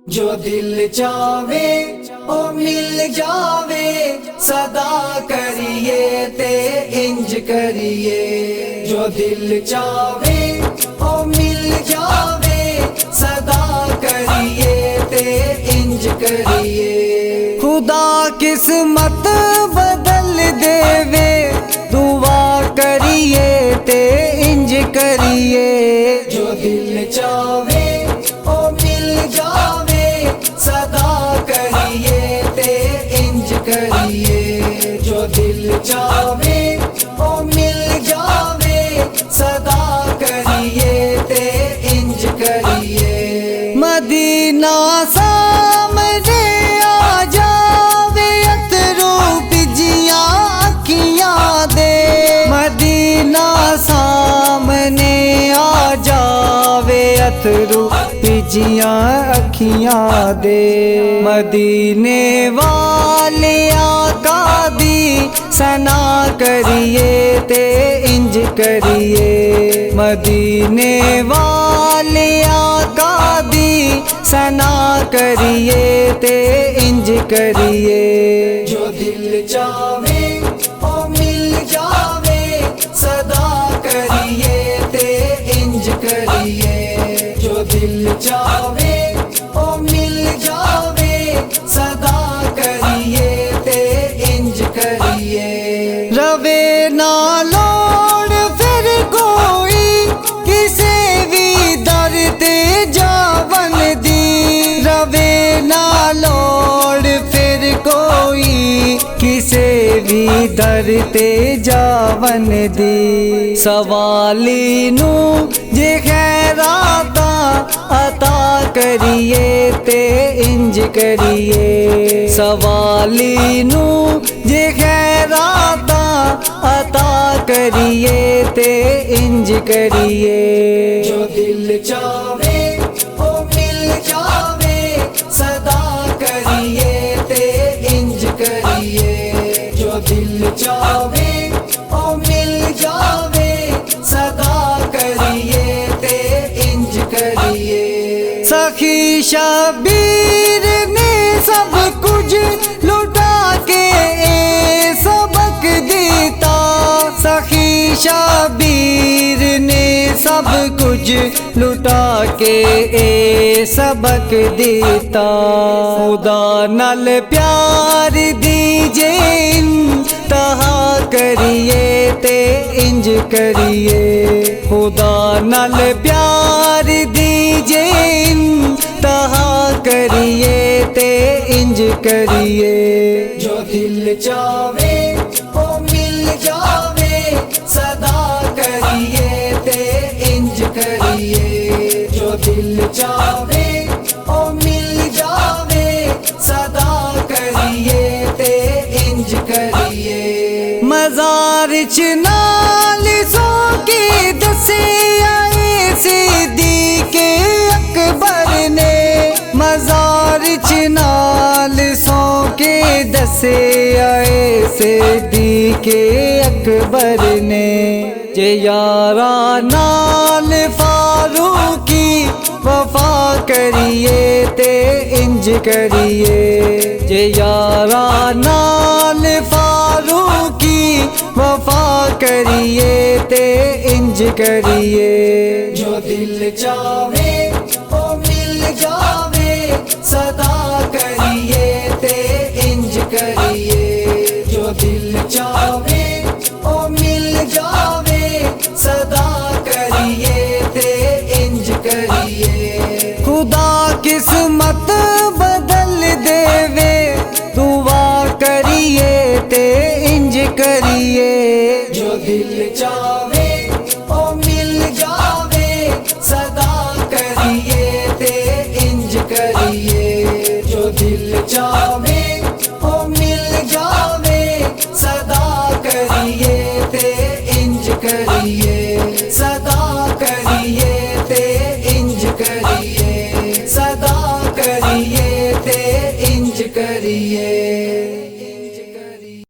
जो दिल चावे ओ मिल जावे, सदा करिए ते इंज करिए। जो दिल चावे ओ मिल जावे, सदा करिए ते इंज करिए। खुदा किस्मत बदल देवे, दुआ करिए ते इंज करिए। जो दिल चावे ओ मिल जावे, सदा करिए ते इंज करिए। जो दिल चावे ओ मिल जावे, सदा करिए ते इंज करिए। मदीना सामने आ जावे, अतरू बिजियां अखियां दे। मदीना सामने आ जावे, अतरू बिजियां अखियां दे। मदीने वाले आका दी सना करिए ते इंज करिए। मदीने वाले आका दी सना करिए ते इंज करिए। जो दिल चावे ओ मिल जावे, सदा करिए ते इंज करिए। जो दिल चावे ओ मिल जावे, सदा करिए ते इंज करिए। रवे ना लोड़ फिर कोई, किसे भी दर ते जावन दी। रवे ना लोड़ फिर कोई, किसे भी दर ते जावन दी। सवाली नू जे खैराता अता करिए ते इंज करिए। सवाली नू जे खैराता अता करिए ते इंज करिए। जो दिल चावे ओ मिल जावे, सदा करिए ते इंज करिए। जो दिल चावे ओ मिल जावे, सदा करिए ते इंज करिए। सखी शबीर ने सब कुछ लुटा के सबक देता। सखी शबीर ने सब कुछ लुटा के सबक देता। खुदा नल प्यार दीजे, इंतहा करिए ते इंज करिए। खुदा नल प्यार दीजे, इंतहा करिए ते इंज करिए। जो दिल चावे ओ मिल जावे, सदा करिए ते इंज करिए। जो दिल चावे ओ मिल जावे, सदा करिए ते इंज करिए। मज़ार च नाल सो के दसे आए सिद्दीक़े अकबर ने। मज़ार च नाल सो के दसे आए सिद्दीक़े अकबर ने। जे यारा नाल फारूकी वफा करिए ते इंज करिए। जे यारा नाल फारूकी वफा करिए ते इंज करिए। जो दिल चावे ओ मिल जावे, सदा करिए ते इंज करिए। जो दिल चावे ओ मिल जावे, सदा करिए ते इंज करिए। खुदा किस्मत बदल देवे, दुआ करिए ते इंज करिए। जो दिल चावे ओ मिल जावे, सदा करिए ते इंज करिए। जो दिल चावे ओ मिल जावे, सदा करिए ते इंज करिए।